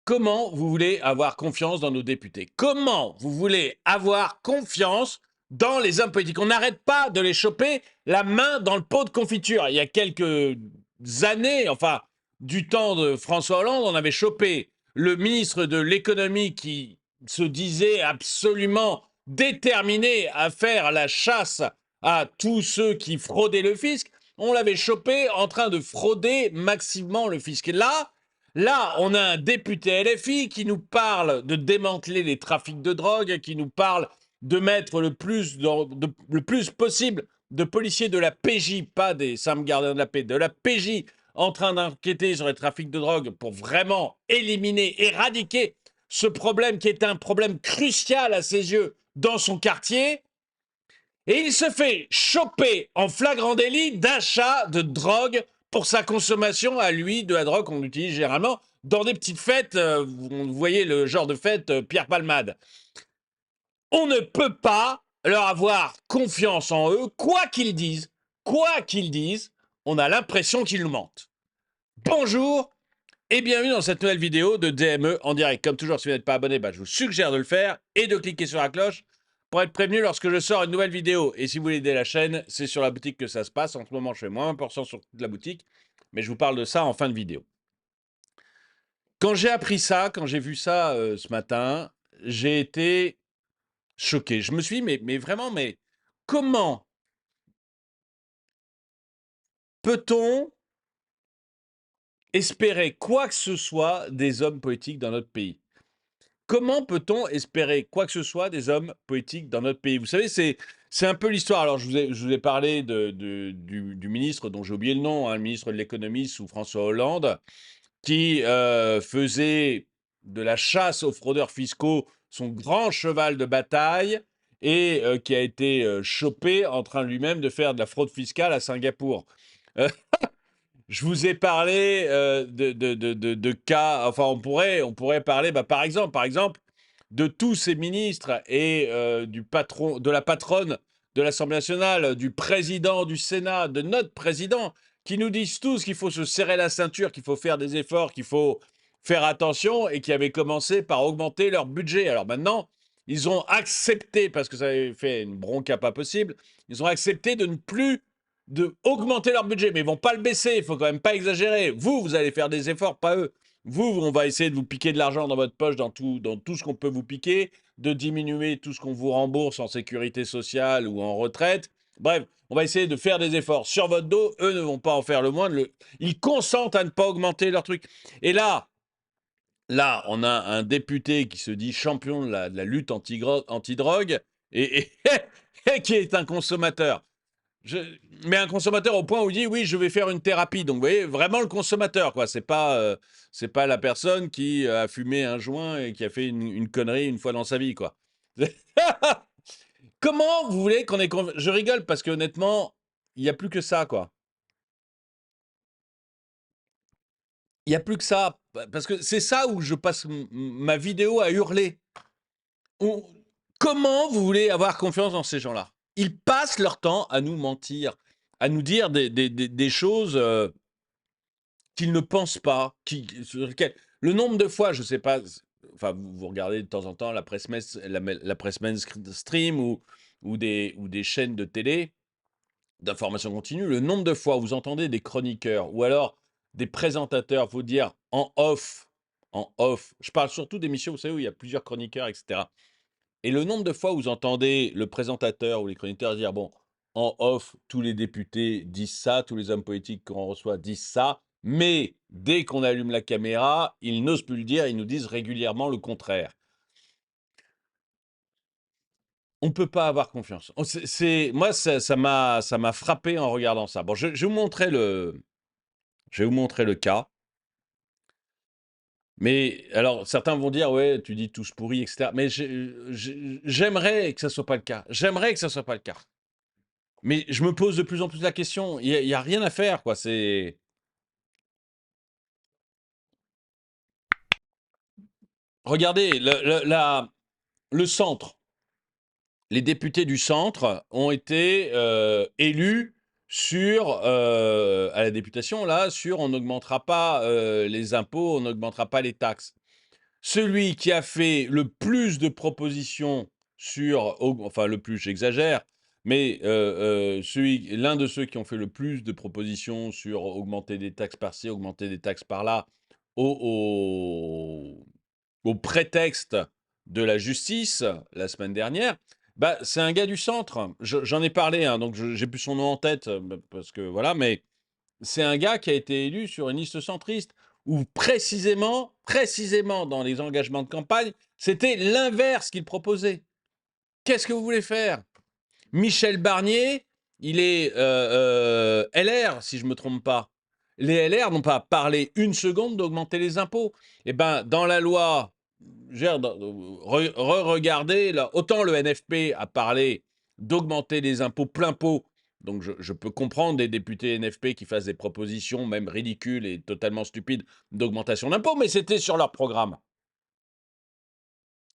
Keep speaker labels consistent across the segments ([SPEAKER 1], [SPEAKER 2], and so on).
[SPEAKER 1] Comment vous voulez avoir confiance dans nos députés? Comment vous voulez avoir confiance dans les hommes politiques? On n'arrête pas de les choper la main dans le pot de confiture. Il y a quelques années, enfin, du temps de François Hollande, on avait chopé le ministre de l'économie qui se disait absolument déterminé à faire la chasse à tous ceux qui fraudaient le fisc. On l'avait chopé en train de frauder massivement le fisc. Et là, on a un député LFI qui nous parle de démanteler les trafics de drogue, qui nous parle de mettre le plus possible de policiers de la PJ, pas des simples gardiens de la paix, de la PJ en train d'enquêter sur les trafics de drogue pour vraiment éliminer, éradiquer ce problème qui est un problème crucial à ses yeux dans son quartier. Et il se fait choper en flagrant délit d'achat de drogue pour sa consommation à lui, de la drogue qu'on utilise généralement dans des petites fêtes. Vous voyez le genre de fête Pierre Palmade. On ne peut pas leur avoir confiance en eux, quoi qu'ils disent, on a l'impression qu'ils nous mentent. Bonjour et bienvenue dans cette nouvelle vidéo de DME en direct. Comme toujours, si vous n'êtes pas abonné, je vous suggère de le faire et de cliquer sur la cloche pour être prévenu lorsque je sors une nouvelle vidéo. Et si vous voulez aider la chaîne, c'est sur la boutique que ça se passe. En ce moment, je fais moins 1% sur toute la boutique, mais je vous parle de ça en fin de vidéo. Quand j'ai appris ça, quand j'ai vu ça ce matin, j'ai été choqué. Je me suis dit, mais vraiment, mais comment peut-on espérer quoi que ce soit des hommes politiques dans notre pays? Comment peut-on espérer quoi que ce soit des hommes politiques dans notre pays? Vous savez, c'est un peu l'histoire. Alors, je vous ai parlé du ministre dont j'ai oublié le nom, hein, le ministre de l'économie sous François Hollande, qui faisait de la chasse aux fraudeurs fiscaux son grand cheval de bataille et qui a été chopé en train lui-même de faire de la fraude fiscale à Singapour. Euh, je vous ai parlé de cas, enfin on pourrait parler, par exemple, de tous ces ministres et du patron, de la patronne de l'Assemblée nationale, du président du Sénat, de notre président, qui nous disent tous qu'il faut se serrer la ceinture, qu'il faut faire des efforts, qu'il faut faire attention et qui avaient commencé par augmenter leur budget. Alors maintenant, ils ont accepté, parce que ça avait fait une bronca pas possible, ils ont accepté de augmenter leur budget, mais ils vont pas le baisser, il faut quand même pas exagérer. Vous allez faire des efforts, pas eux. Vous, on va essayer de vous piquer de l'argent dans votre poche, dans tout ce qu'on peut vous piquer, de diminuer tout ce qu'on vous rembourse en sécurité sociale ou en retraite. Bref, on va essayer de faire des efforts sur votre dos. Eux ne vont pas en faire le moindre. Ils consentent à ne pas augmenter leur truc. Et là, on a un député qui se dit champion de la lutte anti-drogue et qui est un consommateur. Je, mais un consommateur au point où il dit oui, je vais faire une thérapie. Donc, vous voyez, vraiment le consommateur, quoi. C'est pas la personne qui a fumé un joint et qui a fait une connerie une fois dans sa vie, quoi. Comment vous voulez qu'on ait Je rigole parce que honnêtement, il n'y a plus que ça, quoi. Il n'y a plus que ça. Parce que c'est ça où je passe ma vidéo à hurler. On- Comment vous voulez avoir confiance dans ces gens-là? Ils passent leur temps à nous mentir, à nous dire des choses qu'ils ne pensent pas, le nombre de fois, je sais pas, enfin, vous regardez de temps en temps la presse mainstream ou des chaînes de télé d'information continue, le nombre de fois où vous entendez des chroniqueurs ou alors des présentateurs vous dire en off, je parle surtout d'émissions, vous savez, où il y a plusieurs chroniqueurs, etc. Et le nombre de fois où vous entendez le présentateur ou les chroniqueurs dire, bon, en off, tous les députés disent ça, tous les hommes politiques qu'on reçoit disent ça, mais dès qu'on allume la caméra, ils n'osent plus le dire, ils nous disent régulièrement le contraire. On ne peut pas avoir confiance. Moi, ça m'a frappé en regardant ça. Bon, je vais vous montrer le cas. Mais alors, certains vont dire, ouais, tu dis tous pourris, etc. Mais j'aimerais que ça soit pas le cas. J'aimerais que ça soit pas le cas. Mais je me pose de plus en plus la question. Il y a rien à faire, quoi. Regardez, le centre. Les députés du centre ont été élus à la députation, là, sur on n'augmentera pas les impôts, on n'augmentera pas les taxes. celui qui a fait le plus de propositions sur, enfin le plus, j'exagère, mais l'un de ceux qui ont fait le plus de propositions sur augmenter des taxes par-ci, augmenter des taxes par-là, au, au prétexte de la justice la semaine dernière, bah, c'est un gars du centre. J'en ai parlé, hein, donc j'ai plus son nom en tête, parce que voilà, mais c'est un gars qui a été élu sur une liste centriste, où précisément dans les engagements de campagne, c'était l'inverse qu'il proposait. Qu'est-ce que vous voulez faire? Michel Barnier, il est LR, si je ne me trompe pas. Les LR n'ont pas parlé une seconde d'augmenter les impôts. Eh bien, dans la loi, regardez, là, autant le NFP a parlé d'augmenter les impôts plein pot. Donc, je peux comprendre des députés NFP qui fassent des propositions, même ridicules et totalement stupides, d'augmentation d'impôts, mais c'était sur leur programme.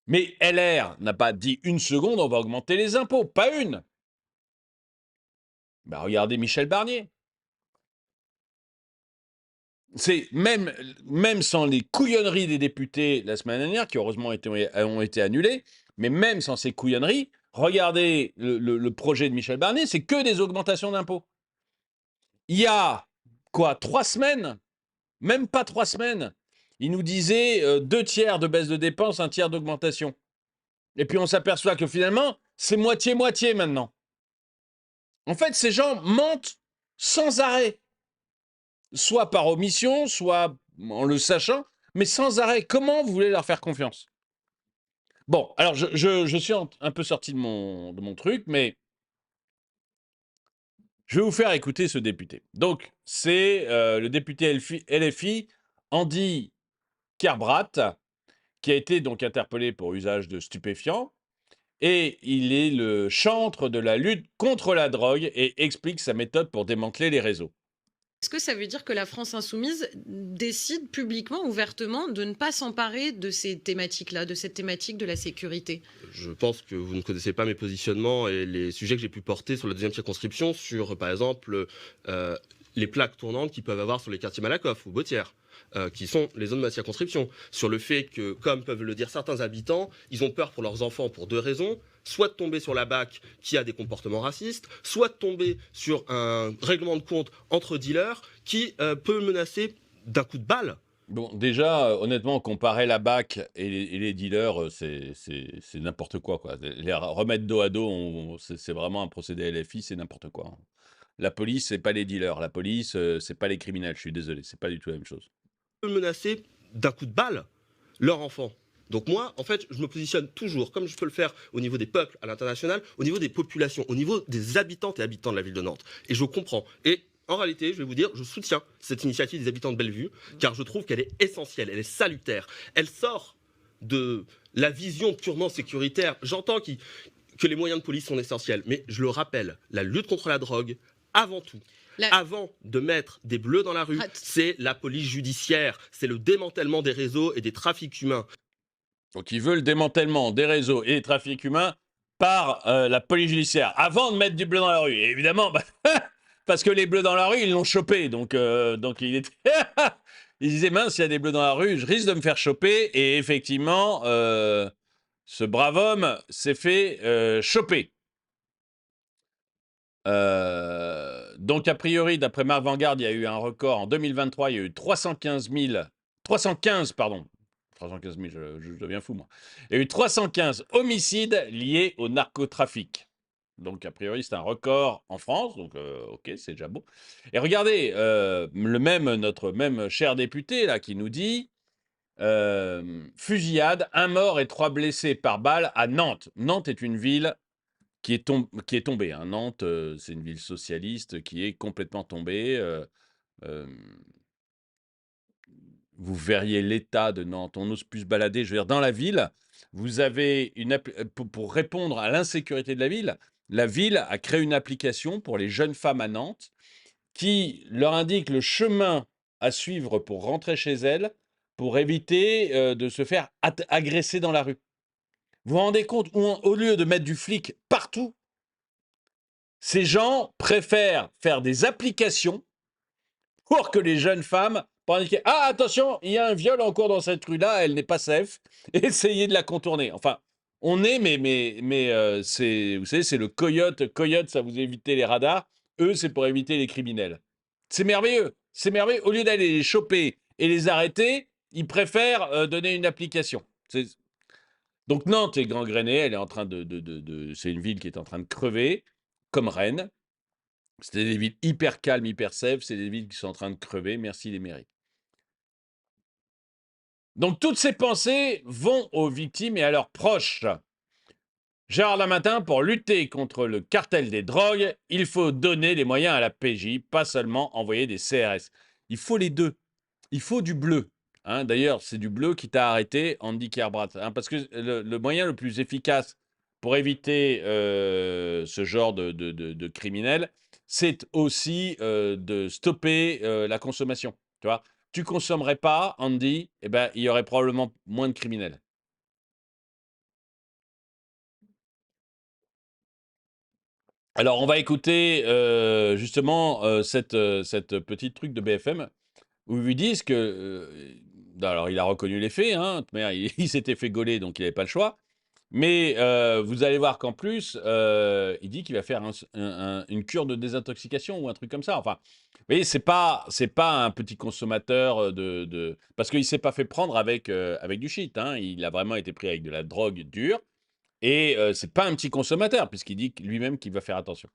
[SPEAKER 1] Mais LR n'a pas dit une seconde, on va augmenter les impôts, pas une. Bah, regardez Michel Barnier. C'est même sans les couillonneries des députés la semaine dernière, qui heureusement ont été annulées, mais même sans ces couillonneries, regardez le projet de Michel Barnier, c'est que des augmentations d'impôts. Il y a, quoi, 3 semaines, même pas 3 semaines, il nous disait 2 tiers de baisse de dépenses, 1 tiers d'augmentation. Et puis on s'aperçoit que finalement, c'est moitié-moitié maintenant. En fait, ces gens mentent sans arrêt. Soit par omission, soit en le sachant, mais sans arrêt. Comment vous voulez leur faire confiance? Bon, alors je suis un peu sorti de mon truc, mais je vais vous faire écouter ce député. Donc, c'est le député LFI, Andy Kerbrat, qui a été donc interpellé pour usage de stupéfiants, et il est le chantre de la lutte contre la drogue et explique sa méthode pour démanteler les réseaux.
[SPEAKER 2] Est-ce que ça veut dire que la France insoumise décide publiquement, ouvertement, de ne pas s'emparer de ces thématiques-là, de cette thématique de la sécurité?
[SPEAKER 3] Je pense que vous ne connaissez pas mes positionnements et les sujets que j'ai pu porter sur la deuxième circonscription, sur par exemple les plaques tournantes qu'ils peuvent avoir sur les quartiers Malakoff ou Bautière, qui sont les zones de ma circonscription. Sur le fait que, comme peuvent le dire certains habitants, ils ont peur pour leurs enfants pour 2 raisons. Soit de tomber sur la BAC qui a des comportements racistes, soit de tomber sur un règlement de compte entre dealers qui peut menacer d'un coup de balle.
[SPEAKER 1] Bon, déjà, honnêtement, comparer la BAC et les dealers, c'est n'importe quoi, quoi. Les remettre dos à dos, c'est vraiment un procédé LFI, c'est n'importe quoi, hein. La police, c'est pas les dealers. La police, c'est pas les criminels. Je suis désolé, c'est pas du tout la même chose.
[SPEAKER 3] Peut menacer d'un coup de balle leur enfant. Donc moi, en fait, je me positionne toujours, comme je peux le faire au niveau des peuples à l'international, au niveau des populations, au niveau des habitantes et habitants de la ville de Nantes. Et je comprends. Et en réalité, je vais vous dire, je soutiens cette initiative des habitants de Bellevue, car je trouve qu'elle est essentielle, elle est salutaire. Elle sort de la vision purement sécuritaire. J'entends que les moyens de police sont essentiels, mais je le rappelle, la lutte contre la drogue, avant tout, avant de mettre des bleus dans la rue, c'est la police judiciaire, c'est le démantèlement des réseaux et des trafics humains.
[SPEAKER 1] Donc, ils veulent le démantèlement des réseaux et des trafics humains par la police judiciaire, avant de mettre du bleu dans la rue. Et évidemment, bah, parce que les bleus dans la rue, ils l'ont chopé. Donc il était... il disait, mince, il y a des bleus dans la rue, je risque de me faire choper. Et effectivement, ce brave homme s'est fait choper. Donc, a priori, d'après Marc Vanguard, il y a eu un record. En 2023, il y a eu 315 pardon. 315 000, je deviens fou, moi. Il y a eu 315 homicides liés au narcotrafic. Donc, a priori, c'est un record en France. Donc, ok, c'est déjà beau. Et regardez, notre même cher député, là, qui nous dit fusillade, 1 mort et 3 blessés par balle à Nantes. Nantes est une ville qui est tombée, hein. Nantes, c'est une ville socialiste qui est complètement tombée. Vous verriez l'état de Nantes. On n'ose plus se balader. Je veux dire, dans la ville, vous avez pour répondre à l'insécurité de la ville a créé une application pour les jeunes femmes à Nantes qui leur indique le chemin à suivre pour rentrer chez elles, pour éviter de se faire agresser dans la rue. Vous vous rendez compte, au lieu de mettre du flic partout, ces gens préfèrent faire des applications pour que les jeunes femmes pour indiquer: «Ah attention, il y a un viol en cours dans cette rue-là, elle n'est pas safe, essayez de la contourner». Enfin, on est c'est vous savez, c'est le coyote. Coyote, ça vous éviter les radars. Eux, c'est pour éviter les criminels. C'est merveilleux, c'est merveilleux. Au lieu d'aller les choper et les arrêter, ils préfèrent, donner une application. Donc Nantes est gangrénée, elle est en train c'est une ville qui est en train de crever, comme Rennes. C'était des villes hyper calmes, hyper safe, c'est des villes qui sont en train de crever, merci les mairies. Donc toutes ces pensées vont aux victimes et à leurs proches. Gérard Lamatin, pour lutter contre le cartel des drogues, il faut donner les moyens à la PJ, pas seulement envoyer des CRS. Il faut les deux. Il faut du bleu. Hein. D'ailleurs, c'est du bleu qui t'a arrêté, Andy Kerbrat. Hein, parce que le moyen le plus efficace pour éviter ce genre de criminels, c'est aussi de stopper la consommation. Tu vois, tu consommerais pas, Andy, eh ben, il y aurait probablement moins de criminels. Alors, on va écouter justement cette petite truc de BFM où ils lui disent que. Alors, il a reconnu les faits, hein, mais il s'était fait gauler, donc il n'avait pas le choix. Mais vous allez voir qu'en plus, il dit qu'il va faire une cure de désintoxication ou un truc comme ça. Enfin, vous voyez, c'est pas un petit consommateur parce qu'il s'est pas fait prendre avec du shit. Hein. Il a vraiment été pris avec de la drogue dure. Et c'est pas un petit consommateur, puisqu'il dit lui-même qu'il va faire attention.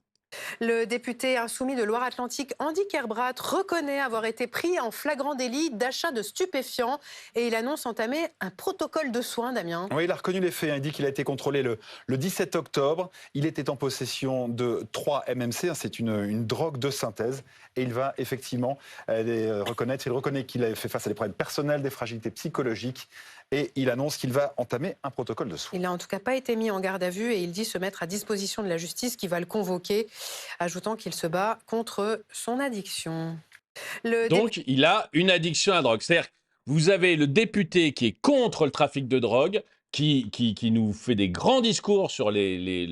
[SPEAKER 4] Le député insoumis de Loire-Atlantique, Andy Kerbrat, reconnaît avoir été pris en flagrant délit d'achat de stupéfiants et il annonce entamer un protocole de soins, Damien.
[SPEAKER 5] Oui, il a reconnu les faits. Il dit qu'il a été contrôlé le 17 octobre. Il était en possession de 3 MMC. C'est une drogue de synthèse. Et il va effectivement reconnaître. Il reconnaît qu'il a fait face à des problèmes personnels, des fragilités psychologiques. Et il annonce qu'il va entamer un protocole de soins.
[SPEAKER 4] Il n'a en tout cas pas été mis en garde à vue et il dit se mettre à disposition de la justice qui va le convoquer, ajoutant qu'il se bat contre son addiction.
[SPEAKER 1] Donc, il a une addiction à la drogue. C'est-à-dire, vous avez le député qui est contre le trafic de drogue, qui nous fait des grands discours sur les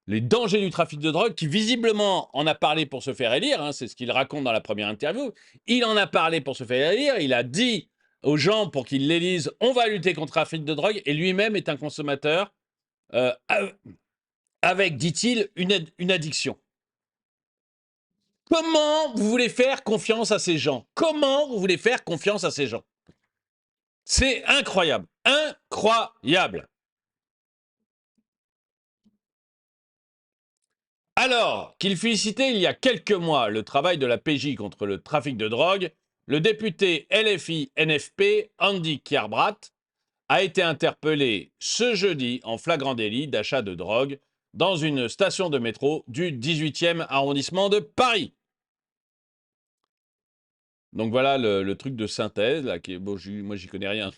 [SPEAKER 1] dangers du trafic de drogue, qui visiblement en a parlé pour se faire élire. Hein, c'est ce qu'il raconte dans la première interview. Il en a parlé pour se faire élire. Il a dit aux gens pour qu'ils l'élisent, on va lutter contre le trafic de drogue, et lui-même est un consommateur avec, dit-il, une addiction. Comment vous voulez faire confiance à ces gens? Comment vous voulez faire confiance à ces gens? C'est incroyable. Incroyable. Alors qu'il félicitait il y a quelques mois le travail de la PJ contre le trafic de drogue, le député LFI-NFP Andy Kerbrat a été interpellé ce jeudi en flagrant délit d'achat de drogue dans une station de métro du 18e arrondissement de Paris. Donc voilà le truc de synthèse, là, qui est, bon, moi j'y connais rien.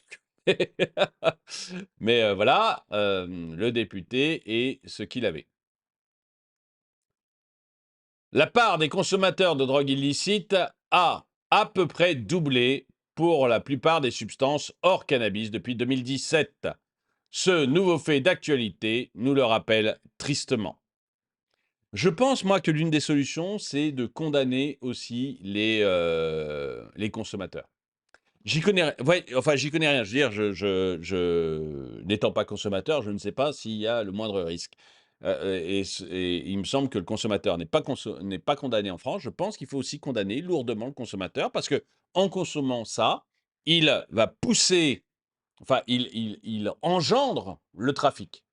[SPEAKER 1] Mais voilà, le député et ce qu'il avait. La part des consommateurs de drogue illicite a à peu près doublé pour la plupart des substances hors cannabis depuis 2017. Ce nouveau fait d'actualité nous le rappelle tristement. Je pense, moi, que l'une des solutions, c'est de condamner aussi les consommateurs. J'y connais, ouais, enfin, j'y connais rien. Je veux dire, n'étant pas consommateur, je ne sais pas s'il y a le moindre risque. Et il me semble que le consommateur n'est pas condamné en France. Je pense qu'il faut aussi condamner lourdement le consommateur parce que en consommant ça, il va pousser, enfin, il engendre le trafic.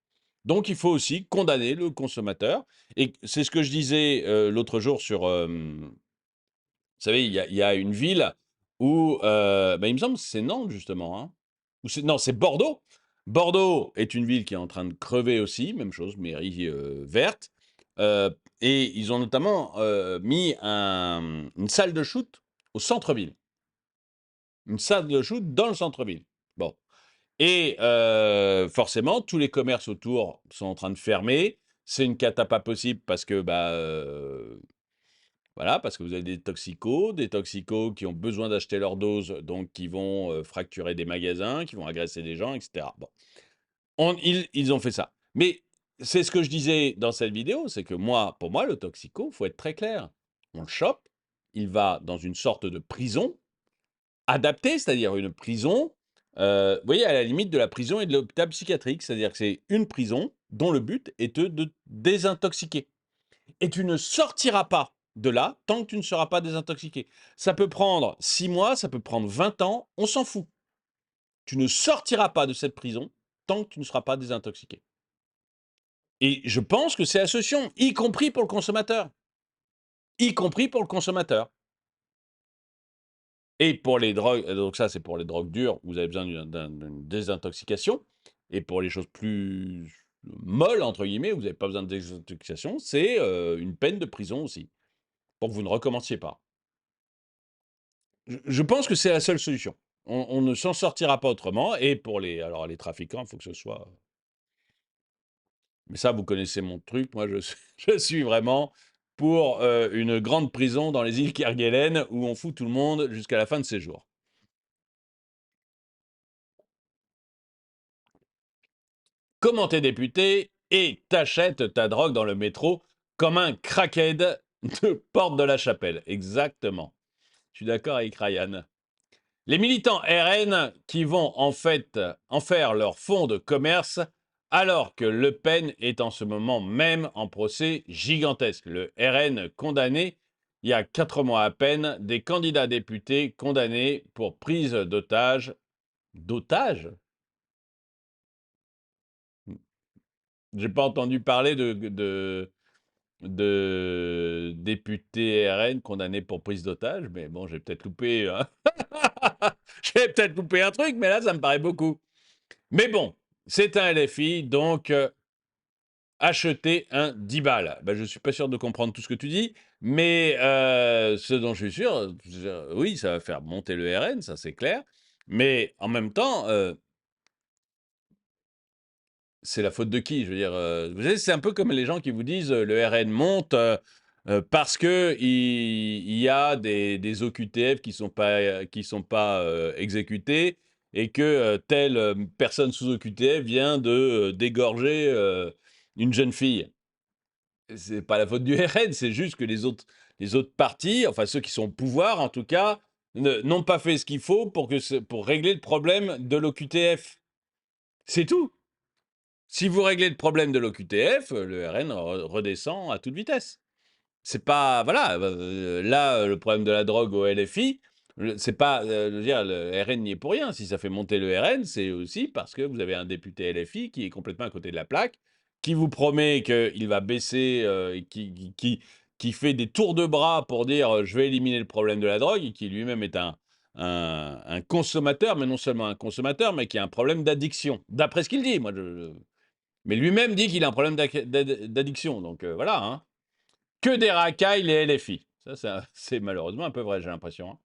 [SPEAKER 1] Donc, il faut aussi condamner le consommateur. Et c'est ce que je disais l'autre jour sur. Vous savez, il y a une ville où. Bah, il me semble que c'est Nantes, justement. Hein, non, c'est Bordeaux. Bordeaux est une ville qui est en train de crever aussi. Même chose, mairie verte. Et ils ont notamment mis une salle de shoot au centre-ville. Une salle de shoot dans le centre-ville. Bon. Et forcément, tous les commerces autour sont en train de fermer. C'est une cata pas possible parce que, voilà, parce que vous avez des toxicos qui ont besoin d'acheter leur dose, donc qui vont fracturer des magasins, qui vont agresser des gens, etc. Bon, ils ont fait ça. Mais c'est ce que je disais dans cette vidéo, c'est que pour moi, le toxico, faut être très clair. On le chope, il va dans une sorte de prison, adaptée, c'est-à-dire une prison, vous voyez, à la limite de la prison et de l'hôpital psychiatrique. C'est-à-dire que c'est une prison dont le but est de désintoxiquer. Et tu ne sortiras pas de là tant que tu ne seras pas désintoxiqué. Ça peut prendre 6 mois, ça peut prendre 20 ans, on s'en fout. Tu ne sortiras pas de cette prison tant que tu ne seras pas désintoxiqué. Et je pense que c'est la solution, y compris pour le consommateur. Y compris pour le consommateur. Et pour les drogues, donc ça, c'est pour les drogues dures, où vous avez besoin d'une désintoxication. Et pour les choses plus molles, entre guillemets, où vous n'avez pas besoin de désintoxication, c'est une peine de prison aussi, pour que vous ne recommenciez pas. Je pense que c'est la seule solution. On ne s'en sortira pas autrement. Et pour alors les trafiquants, il faut que ce soit. Mais ça, vous connaissez mon truc. Moi, je suis vraiment pour une grande prison dans les îles Kerguelen où on fout tout le monde jusqu'à la fin de ses jours. Comment t'es député et t'achètes ta drogue dans le métro comme un crackhead de Porte de la Chapelle. Exactement. Je suis d'accord avec Ryan. Les militants RN qui vont en fait en faire leur fonds de commerce alors que Le Pen est en ce moment même en procès gigantesque. Le RN condamné il y a 4 mois à peine, des candidats députés condamnés pour prise d'otages. D'otages? J'ai pas entendu parler de députés RN condamnés pour prise d'otages, mais bon, j'ai peut-être loupé, j'ai peut-être loupé un truc, mais là, ça me paraît beaucoup. Mais bon, c'est un LFI, donc acheter un 10 balles. Ben, je ne suis pas sûr de comprendre tout ce que tu dis, mais ce dont je suis sûr, oui, ça va faire monter le RN, ça c'est clair. Mais en même temps, c'est la faute de qui? Je veux dire, vous savez, c'est un peu comme les gens qui vous disent le RN monte parce que il y a des OQTF qui sont pas exécutés et que telle personne sous OQTF vient de dégorger une jeune fille. C'est pas la faute du RN, c'est juste que les autres partis, enfin ceux qui sont au pouvoir en tout cas, n'ont pas fait ce qu'il faut pour régler le problème de l'OQTF. C'est tout. Si vous réglez le problème de l'OQTF, le RN redescend à toute vitesse. C'est pas, voilà, là, le problème de la drogue au LFI, c'est pas, je veux dire, le RN n'y est pour rien. Si ça fait monter le RN, c'est aussi parce que vous avez un député LFI qui est complètement à côté de la plaque, qui vous promet qu'il va baisser, et qui fait des tours de bras pour dire je vais éliminer le problème de la drogue, et qui lui-même est un consommateur, mais non seulement un consommateur, mais qui a un problème d'addiction. D'après ce qu'il dit, moi, mais lui-même dit qu'il a un problème d'addiction, donc voilà, hein. Que des racailles, les LFI. Ça, c'est malheureusement un peu vrai, j'ai l'impression, hein.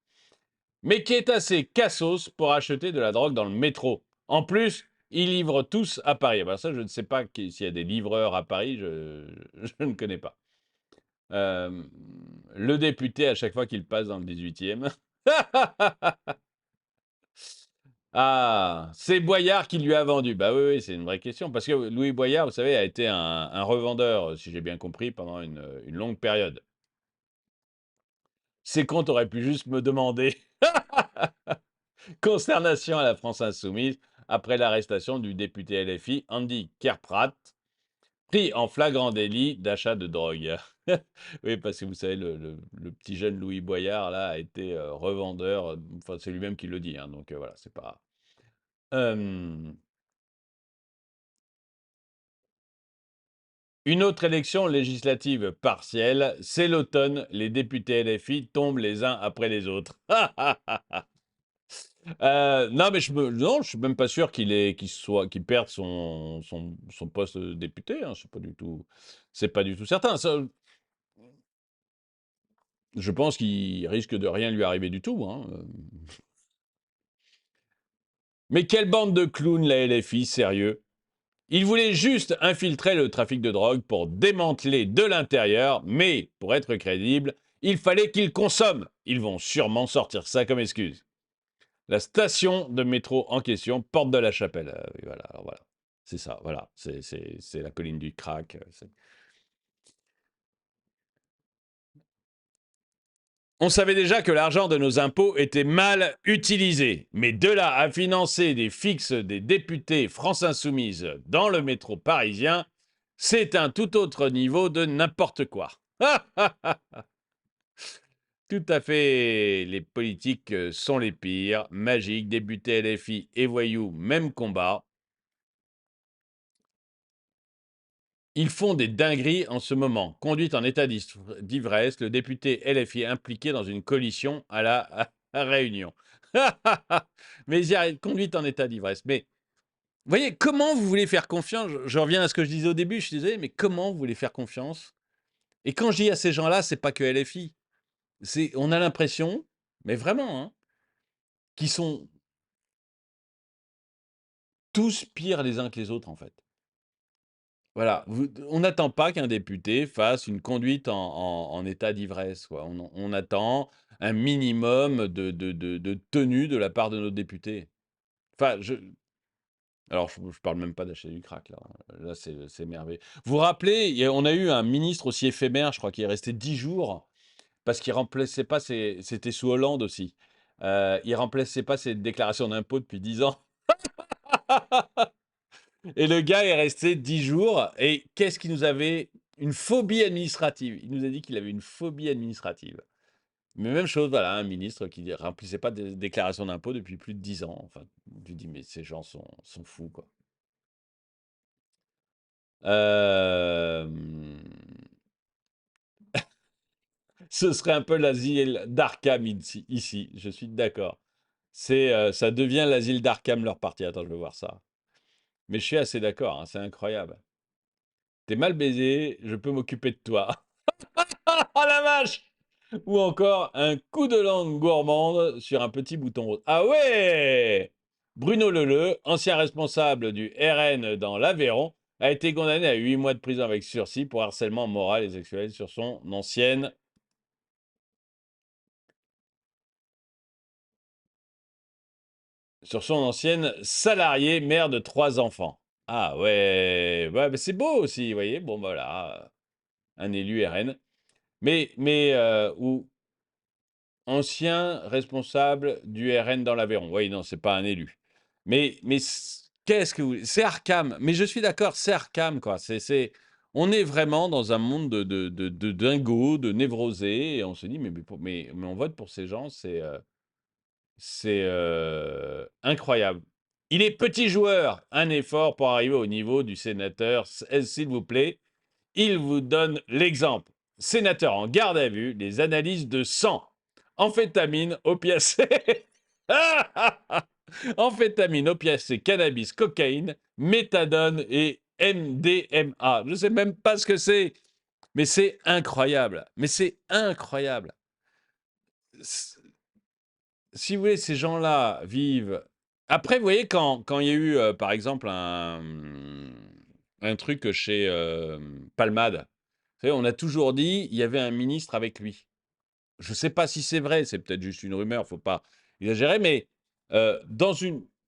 [SPEAKER 1] Mais qui est assez cassos pour acheter de la drogue dans le métro. En plus, ils livrent tous à Paris. Alors ça, je ne sais pas s'il y a des livreurs à Paris, je ne connais pas. Le député, à chaque fois qu'il passe dans le 18e. Ah, c'est Boyard qui lui a vendu. Bah oui, oui, c'est une vraie question. Parce que Louis Boyard, vous savez, a été un revendeur, si j'ai bien compris, pendant une longue période. Ces comptes auraient pu juste me demander. Consternation à la France insoumise après l'arrestation du député LFI Andy Kerprat, pris en flagrant délit d'achat de drogue. Oui, parce que vous savez, le petit jeune Louis Boyard, là, a été revendeur. Enfin, c'est lui-même qui le dit, hein, donc voilà, c'est pas. Une autre élection législative partielle, c'est l'automne, les députés LFI tombent les uns après les autres. Non, mais non, je suis même pas sûr qu'il perde son poste de député, hein, c'est pas du tout certain. Je pense qu'il risque de rien lui arriver du tout, hein. Mais quelle bande de clowns la LFI, sérieux? Ils voulaient juste infiltrer le trafic de drogue pour démanteler de l'intérieur, mais pour être crédible, il fallait qu'ils consomment. Ils vont sûrement sortir ça comme excuse. La station de métro en question, Porte de la Chapelle. Oui, voilà, alors voilà. C'est ça, voilà. C'est la colline du crack. On savait déjà que l'argent de nos impôts était mal utilisé. Mais de là à financer des fixes des députés France Insoumise dans le métro parisien, c'est un tout autre niveau de n'importe quoi. Tout à fait, les politiques sont les pires. Magique, députés LFI et voyous, même combat. Ils font des dingueries en ce moment. Conduite en état d'ivresse, le député LFI impliqué dans une collision à la Réunion. Mais il y a conduite en état d'ivresse. Mais vous voyez, comment vous voulez faire confiance? Je reviens à ce que je disais au début, je suis désolé, mais comment vous voulez faire confiance? Et quand je dis à ces gens-là, c'est pas que LFI. On a l'impression, mais vraiment, hein, qu'ils sont tous pires les uns que les autres, en fait. Voilà, on n'attend pas qu'un député fasse une conduite en état d'ivresse, quoi. On attend un minimum de tenue de la part de nos députés. Enfin, alors je parle même pas d'acheter du crack, là. Là, c'est merveilleux. Vous vous rappelez, on a eu un ministre aussi éphémère, je crois, qui est resté 10 jours, parce qu'il remplaçait pas c'était sous Hollande aussi. Il remplaçait pas ses déclarations d'impôts depuis 10 ans. Et le gars est resté 10 jours. Et qu'est-ce qu'il nous avait? Une phobie administrative. Il nous a dit qu'il avait une phobie administrative. Mais même chose, voilà, un ministre qui ne remplissait pas de déclaration d'impôt depuis plus de 10 ans. Enfin, tu dis, mais ces gens sont fous, quoi. Euh, Ce serait un peu l'asile d'Arkham ici, je suis d'accord. Ça devient l'asile d'Arkham leur partie. Attends, je vais voir ça. Mais je suis assez d'accord, hein, c'est incroyable. T'es mal baisé, je peux m'occuper de toi. Oh la vache! Ou encore un coup de langue gourmande sur un petit bouton rose. Ah ouais! Bruno Leleu, ancien responsable du RN dans l'Aveyron, a été condamné à 8 mois de prison avec sursis pour harcèlement moral et sexuel sur son ancienne salariée, mère de 3 enfants. Ah ouais, ouais, c'est beau aussi, vous voyez. Bon, voilà, un élu RN. Ou ancien responsable du RN dans l'Aveyron. Oui, non, c'est pas un élu. Qu'est-ce que vous... C'est Arkham. Mais je suis d'accord, c'est Arkham, quoi. On est vraiment dans un monde de dingos, de névrosés, et on se dit, mais on vote pour ces gens, c'est incroyable. Il est petit joueur, un effort pour arriver au niveau du sénateur, s'il vous plaît. Il vous donne l'exemple. Sénateur en garde à vue, les analyses de sang, amphétamine, opiacés, amphétamine, opiacés, cannabis, cocaïne, méthadone et MDMA. Je ne sais même pas ce que c'est, mais c'est incroyable. Mais c'est incroyable. Si vous voulez, ces gens-là vivent. Après, vous voyez, quand il y a eu, par exemple, un truc chez Palmade, vous savez, on a toujours dit il y avait un ministre avec lui. Je ne sais pas si c'est vrai, c'est peut-être juste une rumeur, faut pas exagérer, mais je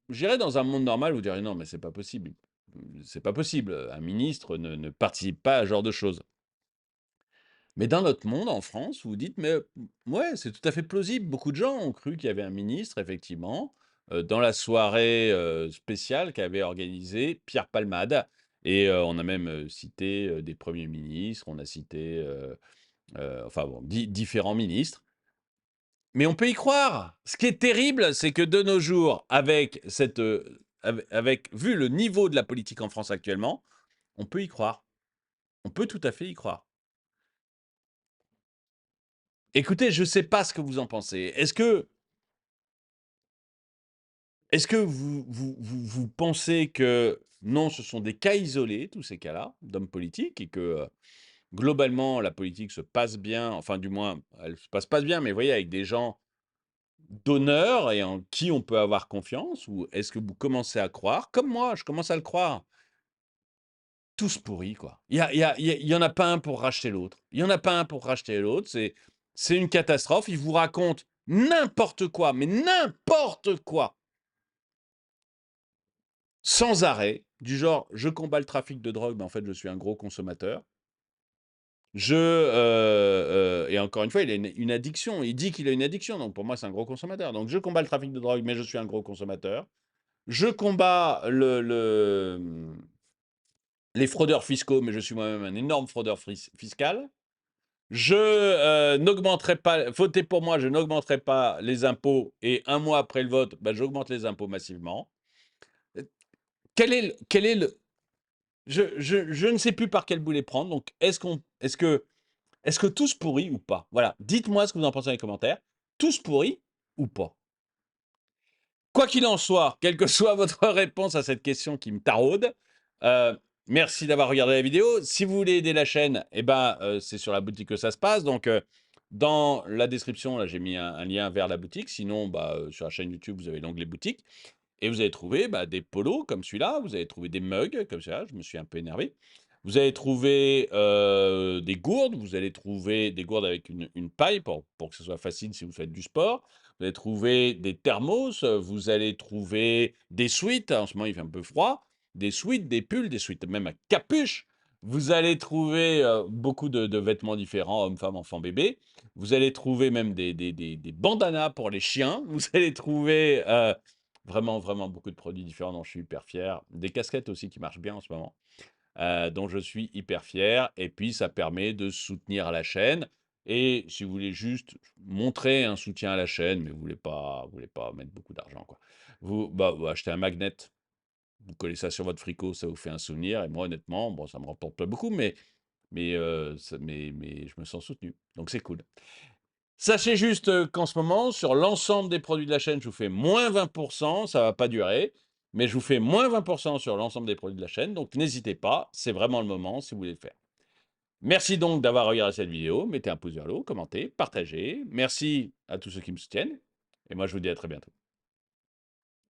[SPEAKER 1] dirais dans un monde normal, vous direz non, mais c'est pas possible. C'est pas possible. Un ministre ne participe pas à ce genre de choses. Mais dans notre monde, en France, vous vous dites, mais ouais, c'est tout à fait plausible. Beaucoup de gens ont cru qu'il y avait un ministre, effectivement, dans la soirée spéciale qu'avait organisée Pierre Palmade. Et on a même cité des premiers ministres, on a cité, enfin bon, différents ministres. Mais on peut y croire. Ce qui est terrible, c'est que de nos jours, vu le niveau de la politique en France actuellement, on peut y croire. On peut tout à fait y croire. Écoutez, je ne sais pas ce que vous en pensez. Est-ce que vous pensez que non, ce sont des cas isolés, tous ces cas-là, d'hommes politiques, et que globalement, la politique se passe bien, enfin du moins, elle se passe pas bien, mais vous voyez, avec des gens d'honneur et en qui on peut avoir confiance, ou est-ce que vous commencez à croire, comme moi, je commence à le croire, tous pourris, quoi. Il y en a pas un pour racheter l'autre. Il y en a pas un pour racheter l'autre. C'est une catastrophe. Ils vous racontent n'importe quoi, mais n'importe quoi, sans arrêt, du genre, je combats le trafic de drogue, mais en fait, je suis un gros consommateur. Et encore une fois, il a une addiction. Il dit qu'il a une addiction, donc pour moi, c'est un gros consommateur. Donc je combats le trafic de drogue, mais je suis un gros consommateur. Je combats les fraudeurs fiscaux, mais je suis moi-même un énorme fraudeur fiscal. Je n'augmenterai pas, votez pour moi, je n'augmenterai pas les impôts, et un mois après le vote, bah, j'augmente les impôts massivement. Quel est le... Je ne sais plus par quel bout les prendre, donc est-ce que tous pourris ou pas? Voilà, dites-moi ce que vous en pensez dans les commentaires. Tous pourris ou pas? Quoi qu'il en soit, quelle que soit votre réponse à cette question qui me taraude, merci d'avoir regardé la vidéo. Si vous voulez aider la chaîne, eh ben, c'est sur la boutique que ça se passe. Donc, dans la description, là, j'ai mis un lien vers la boutique. Sinon, bah, sur la chaîne YouTube, vous avez l'onglet boutique. Et vous allez trouver bah, des polos comme celui-là. Vous allez trouver des mugs comme celui-là. Je me suis un peu énervé. Vous allez trouver des gourdes. Vous allez trouver des gourdes avec une paille pour que ce soit facile si vous faites du sport. Vous allez trouver des thermos, vous allez trouver des sweats, en ce moment il fait un peu froid, des sweats, des pulls, des sweats même à capuche. Vous allez trouver beaucoup de vêtements différents, hommes, femmes, enfants, bébés. Vous allez trouver même des bandanas pour les chiens. Vous allez trouver vraiment, vraiment beaucoup de produits différents dont je suis hyper fier. Des casquettes aussi qui marchent bien en ce moment, dont je suis hyper fier. Et puis, ça permet de soutenir la chaîne. Et si vous voulez juste montrer un soutien à la chaîne, mais vous voulez pas mettre beaucoup d'argent, quoi. Vous achetez un magnet, vous collez ça sur votre fricot, ça vous fait un souvenir. Et moi, honnêtement, bon, ça me rapporte pas beaucoup, mais je me sens soutenu. Donc, c'est cool. Sachez juste qu'en ce moment, sur l'ensemble des produits de la chaîne, je vous fais moins 20%, ça va pas durer, mais je vous fais moins 20% sur l'ensemble des produits de la chaîne, donc n'hésitez pas, c'est vraiment le moment si vous voulez le faire. Merci donc d'avoir regardé cette vidéo, mettez un pouce vers le haut, commentez, partagez. Merci à tous ceux qui me soutiennent, et moi je vous dis à très bientôt.